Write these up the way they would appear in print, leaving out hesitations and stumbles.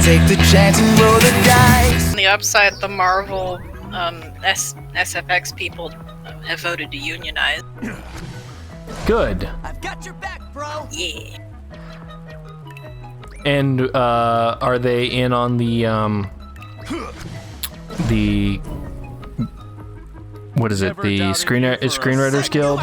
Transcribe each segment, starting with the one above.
take the chance and roll the dice. On the upside, the Marvel SFX people have voted to unionize. Good. I've got your back, bro. Yeah. And are they in on the what is it? The Screenwriters Guild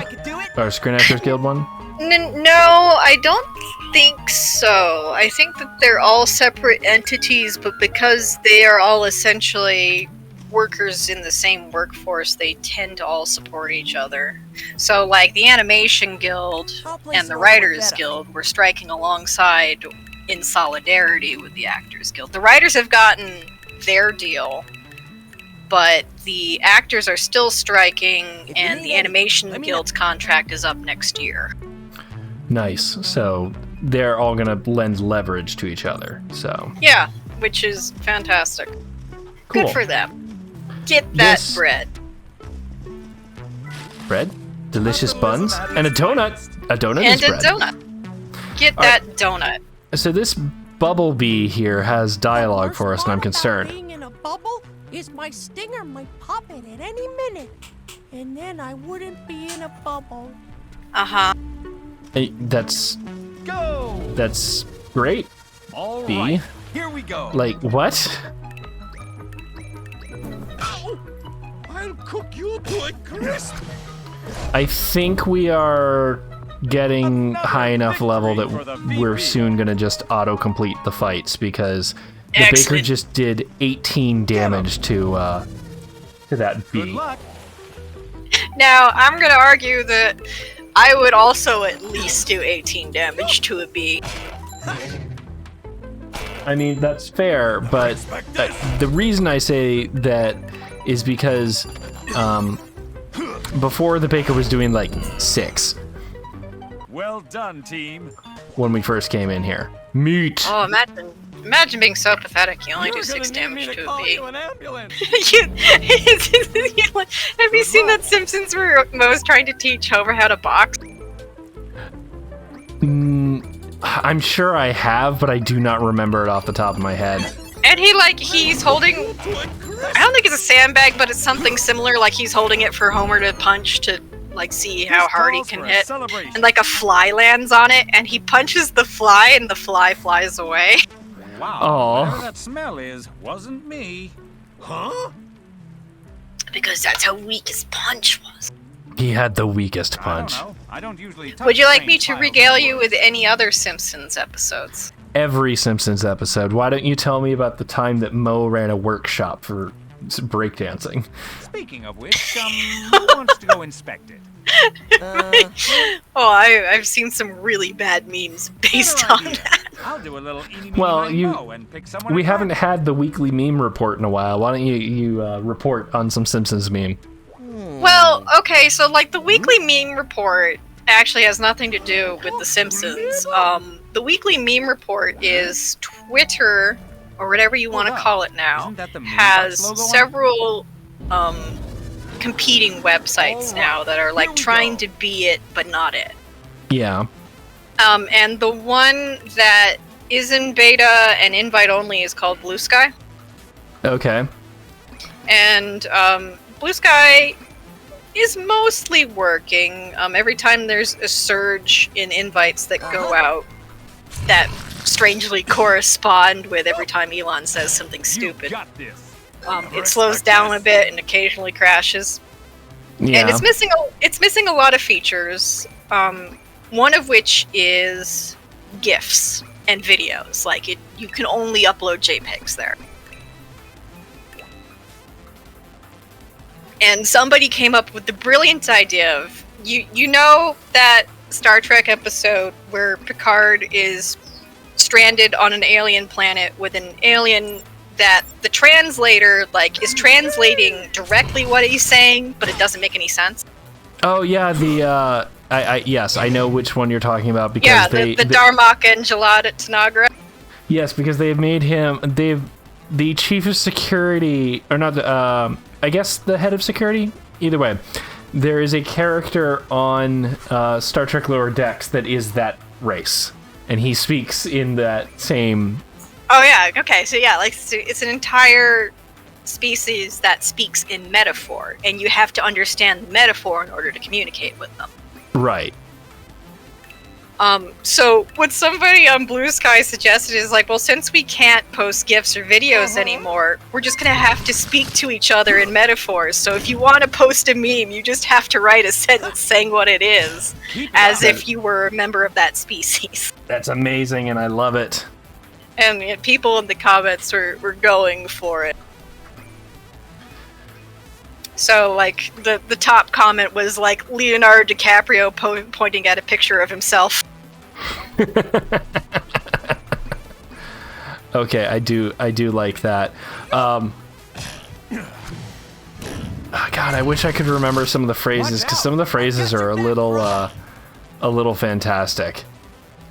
or Screen Actors Guild one? No, I don't think so. I think that they're all separate entities, but because they are all essentially workers in the same workforce, they tend to all support each other. So, like, the Animation Guild and the Writers Guild were striking alongside in solidarity with the Actors Guild. The writers have gotten their deal, but the actors are still striking, and the Animation Guild's contract is up next year. Nice. So they're all gonna lend leverage to each other. So yeah, which is fantastic. Cool. Good for them. Get that bread. Bread, delicious buns, and a donut. A donut and is bread. And a donut. Get that donut. So this Bumblebee here has dialogue for us, and I'm concerned. Being in a bubble is my stinger might pop it at any minute, and then I wouldn't be in a bubble. Uh-huh. Hey, that's great. All B. right, here we go. Like what? I'll cook you to a crisp. I think we are getting high enough level that we're soon gonna just auto-complete the fights because the Baker just did 18 damage to that bee. Now, I'm gonna argue that I would also at least do 18 damage to a bee. I mean, that's fair, but the reason I say that is because before the Baker was doing like 6. Well done, team. When we first came in here. Meat! Oh, imagine being so pathetic you only do 6 damage to a bee. Have you seen that Simpsons where Moe's trying to teach Homer how to box? I'm sure I have, but I do not remember it off the top of my head. And he's holding, I don't think it's a sandbag, but it's something similar, like he's holding it for Homer to punch to, like, see how hard he can hit. And, like, a fly lands on it, and he punches the fly, and the fly flies away. Wow, whatever that smell is, wasn't me. Huh? Because that's how weak his punch was. He had the weakest punch. I don't usually touch. Would you like me to regale you with any other Simpsons episodes? Every Simpsons episode. Why don't you tell me about the time that Moe ran a workshop for breakdancing? Speaking of which, who wants to go inspect it? Oh, I've seen some really bad memes based on that. I'll do a little we haven't had the weekly meme report in a while. Why don't you report on some Simpsons meme? Well, okay, so like the weekly meme report actually has nothing to do with The Simpsons. The weekly meme report is Twitter, or whatever you want to call it now, has several competing websites now that are like trying to be it but not it. Yeah. And the one that is in beta and invite only is called Blue Sky. Okay. And Blue Sky is mostly working. Every time there's a surge in invites that go out that strangely correspond with every time Elon says something stupid. It slows down a bit and occasionally crashes. Yeah. And it's missing a lot of features. One of which is GIFs and videos. Like you can only upload JPEGs there. And somebody came up with the brilliant idea of you know that Star Trek episode where Picard is stranded on an alien planet with an alien that the translator is translating directly what he's saying, but it doesn't make any sense. Oh yeah, yes, I know which one you're talking about because the Darmok and Jalad at Tanagra. Yes, because they've made him the chief of security, or not, I guess the head of security? Either way, there is a character on Star Trek Lower Decks that is that race, and he speaks in that same Oh yeah, okay, so yeah, like it's an entire species that speaks in metaphor, and you have to understand the metaphor in order to communicate with them. Right. So what somebody on Blue Sky suggested is like, well, since we can't post GIFs or videos anymore, we're just gonna have to speak to each other in metaphors. So if you want to post a meme, you just have to write a sentence saying what it is, as if you were a member of that species. That's amazing, and I love it. And people in the comments were going for it. So, like, the top comment was, like, Leonardo DiCaprio pointing at a picture of himself. Okay, I do like that. God, I wish I could remember some of the phrases, because some of the phrases are a little fantastic.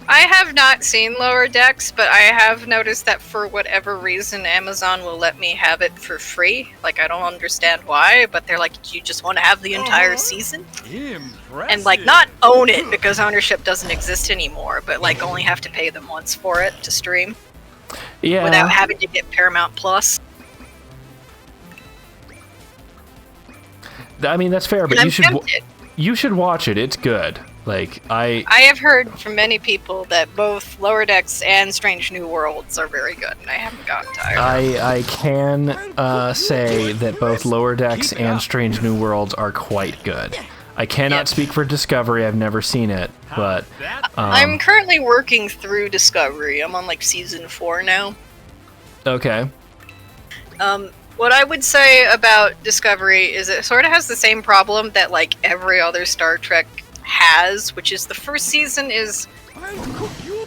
I have not seen Lower Decks, but I have noticed that for whatever reason, Amazon will let me have it for free. Like, I don't understand why, but they're like, you just want to have the entire season? Impressive. And, like, not own it, because ownership doesn't exist anymore, but, like, only have to pay them once for it to stream. Yeah. Without having to get Paramount Plus. I mean, that's fair, but And you should watch it. It's good. Like, I have heard from many people that both Lower Decks and Strange New Worlds are very good, and I haven't gotten to either. I can say that both Lower Decks and Strange New Worlds are quite good. I cannot speak for Discovery. I've never seen it, but I'm currently working through Discovery. I'm on like season 4 now. Okay. What I would say about Discovery is it sort of has the same problem that like every other Star Trek has, which is the first season is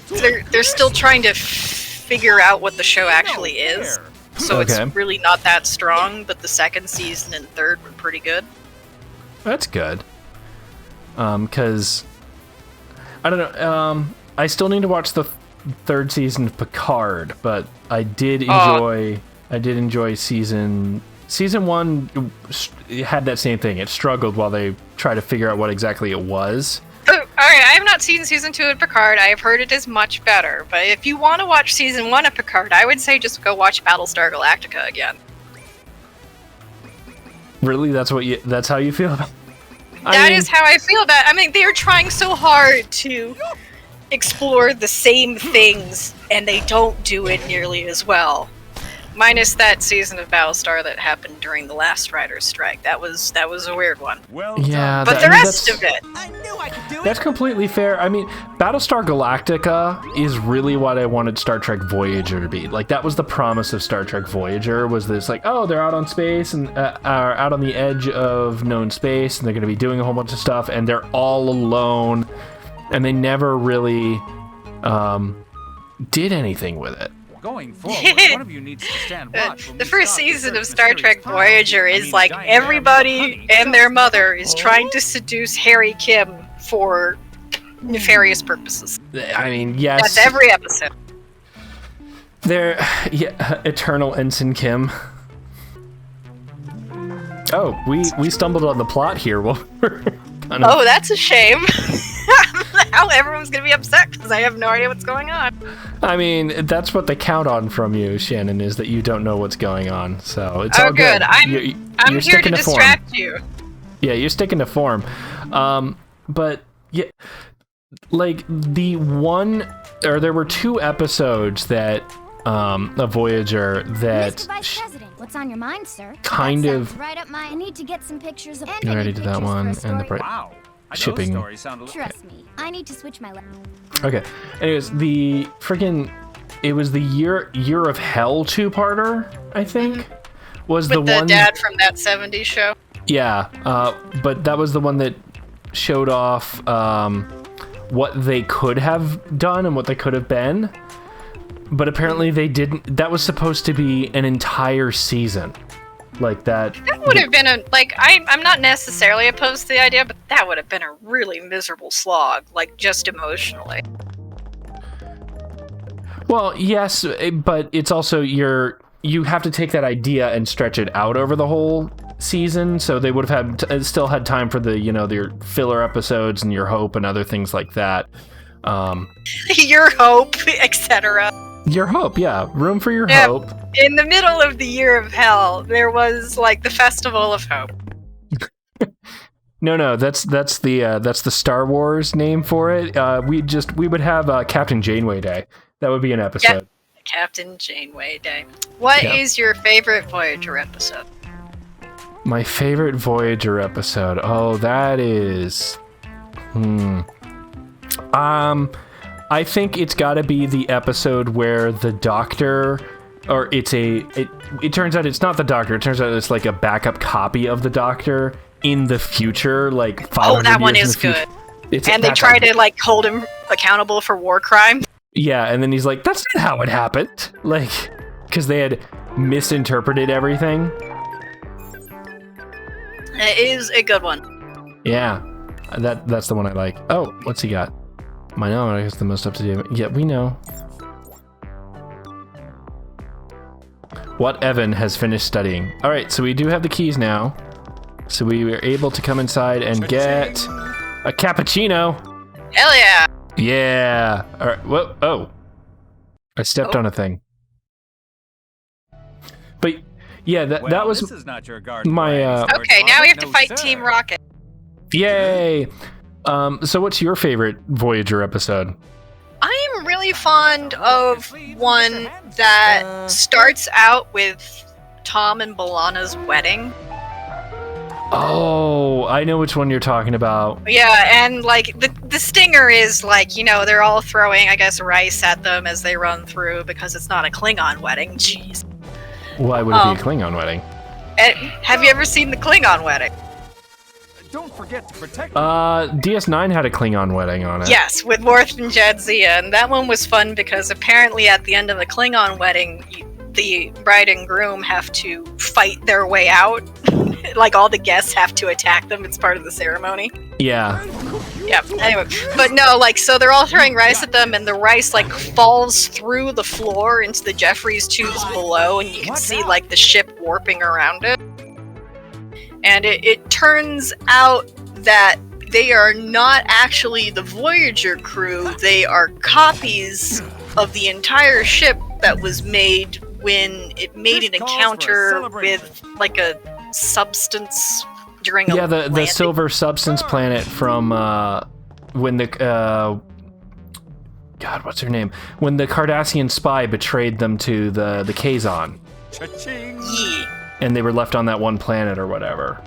they're still trying to figure out what the show actually is. So it's really not that strong, but the second season and third were pretty good. That's good. Because I don't know. I still need to watch the third season of Picard, but I did enjoy. I did enjoy season 1. Had that same thing. It struggled while they tried to figure out what exactly it was. Alright, I have not seen season 2 of Picard. I have heard it is much better. But if you want to watch season 1 of Picard, I would say just go watch Battlestar Galactica again. Really? That's how you feel about it? That is how I feel about it. I mean, they are trying so hard to explore the same things, and they don't do it nearly as well. Minus that season of Battlestar that happened during the last writer's strike. That was a weird one. Well Yeah, but the rest of it. I knew I could do it. That's completely fair. I mean, Battlestar Galactica is really what I wanted Star Trek Voyager to be. Like, that was the promise of Star Trek Voyager, was this, like, oh, they're out on space and are out on the edge of known space, and they're going to be doing a whole bunch of stuff, and they're all alone, and they never really did anything with it. Going forward, one of you needs to stand watch. The first season of Star Trek Voyager is like everybody and their mother is trying to seduce Harry Kim for nefarious purposes. I mean, yes. That's every episode. Eternal Ensign Kim. Oh, we stumbled on the plot here. Well, oh, that's a shame. Now everyone's gonna be upset because I have no idea what's going on. I mean, that's what they count on from you, Shannon, is that you don't know what's going on. So it's all good. I'm you're here to distract you. Yeah, you're sticking to form. But yeah, like there were 2 episodes that of Voyager that Mr. Vice President, what's on your mind, sir? kind That of sounds right up my. I need to get some pictures of. you already did that one and the Wow. shipping. Those stories sound a little... Trust me, I need to switch my. Okay. Anyways, it was the Year of Hell 2-parter, I think. Was With the the one dad from that 70s show. Yeah, but that was the one that showed off what they could have done and what they could have been. But apparently they didn't. That was supposed to be an entire season. Like that. That would have been I'm not necessarily opposed to the idea, but that would have been a really miserable slog, like just emotionally. Well, yes, but it's also you have to take that idea and stretch it out over the whole season, so they would have still had time for their filler episodes and Your Hope and other things like that. Your Hope, etc. Your hope, yeah. Room for your Yeah. hope. In the middle of the Year of Hell, there was like the Festival of Hope. No, that's the Star Wars name for it. We would have Captain Janeway Day. That would be an episode. Captain Janeway Day. What is your favorite Voyager episode? My favorite Voyager episode. Oh, that is. I think it's got to be the episode where the Doctor, or it turns out it's not the Doctor. It turns out it's like a backup copy of the Doctor in the future, like 500 that one years is in the future. good. And they try to like hold him accountable for war crimes. Yeah, and then he's like, "That's not how it happened," like, because they had misinterpreted everything. It is a good one. Yeah, that's the one I like. Oh, what's he got? I know, I guess the most up to date. Yeah, we know. What Evan has finished studying. All right, so we do have the keys now. So we were able to come inside and get a cappuccino. Hell yeah! Yeah. All right. Whoa. Oh. I stepped on a thing. But yeah, that was this is not your garden my. Okay, now we have to fight Team Rocket. Yay! So what's your favorite Voyager episode? I am really fond of one that starts out with Tom and B'Elanna's wedding. Oh, I know which one you're talking about. Yeah, and like the stinger is like, you know, they're all throwing, I guess, rice at them as they run through because it's not a Klingon wedding. Jeez. Why would it be a Klingon wedding? Have you ever seen the Klingon wedding? Don't forget to protect. DS9 had a Klingon wedding on it. Yes, with Worf and Jadzia, and that one was fun because apparently at the end of the Klingon wedding, the bride and groom have to fight their way out. Like all the guests have to attack them. It's part of the ceremony. Yeah. Yeah. Anyway, but no, like, so they're all throwing rice at them, and the rice like falls through the floor into the Jeffries tubes below, and you can see like the ship warping around it. And it turns out that they are not actually the Voyager crew. They are copies of the entire ship that was made when it made an encounter with like a substance during a the silver substance planet from when the God, what's her name? When the Cardassian spy betrayed them to the Kazon. Cha-ching. Yeah. And they were left on that one planet or whatever.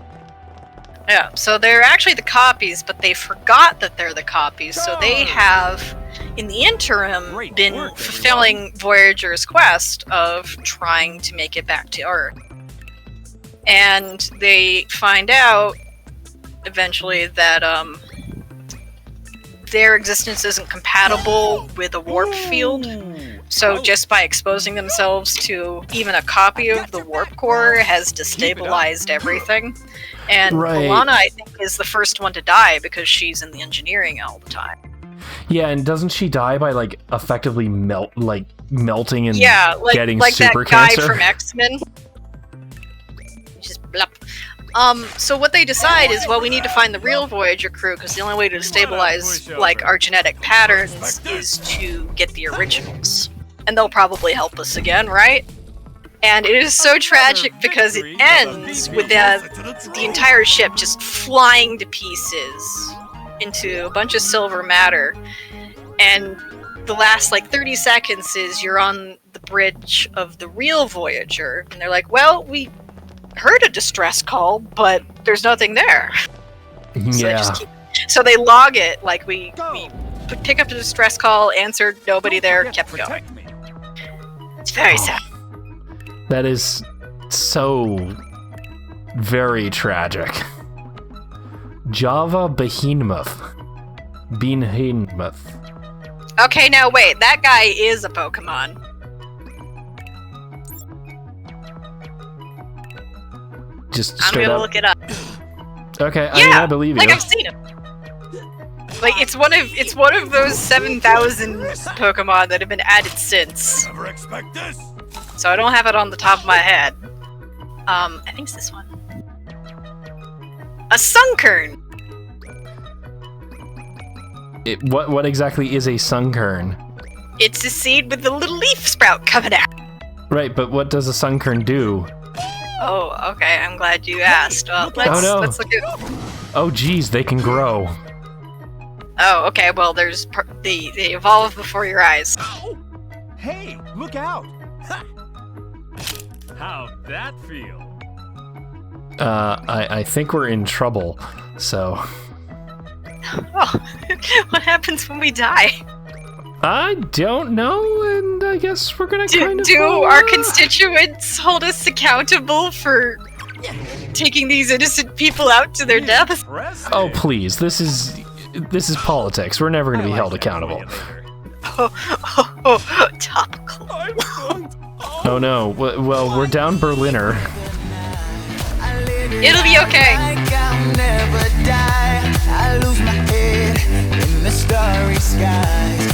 Yeah, so they're actually the copies, but they forgot that they're the copies, so they have, in the interim, been fulfilling Voyager's quest of trying to make it back to Earth. And they find out, eventually, that their existence isn't compatible with a warp field. So just by exposing themselves to even a copy of the warp core has destabilized everything. And B'Elanna, I think, is the first one to die because she's in the engineering all the time. Yeah, and doesn't she die by like effectively melting and getting like super that guy cancer? from X-Men. Just blup. So what they decide is, well, we need to find the real Voyager crew because the only way to stabilize like our genetic patterns is to get the originals, and they'll probably help us again, right? And it is so tragic because it ends with the entire ship just flying to pieces into a bunch of silver matter. And the last like 30 seconds is you're on the bridge of the real Voyager. And they're like, well, we heard a distress call, but there's nothing there. Yeah. So they log it, like we pick up the distress call, answered, nobody there, kept going. It's very sad. That is so very tragic. Java Behemoth. Okay, now wait, that guy is a Pokemon. Just I'm straight gonna up. look it up. Okay, Yeah, I mean, I believe you. like I've seen him. Like it's one of those 7,000 Pokemon that have been added since. Never expect this. So I don't have it on the top of my head. I think it's this one. A Sunkern. What exactly is a Sunkern? It's a seed with a little leaf sprout coming out. Right, but what does a sunkern do? Oh, okay. I'm glad you asked. Well, let's look at. Oh, geez, they can grow. Oh, okay. Well, they evolve before your eyes. Hey, look out! How'd that feel? I think we're in trouble. So Oh, what happens when we die? I don't know, and I guess we're gonna kind of. Do our constituents hold us accountable for taking these innocent people out to their deaths? Oh please, this is politics. We're never gonna be held accountable. Oh, topical. Oh no. Well, we're down Berliner. It'll be okay. Like I'll never die. I lose my head in the starry skies.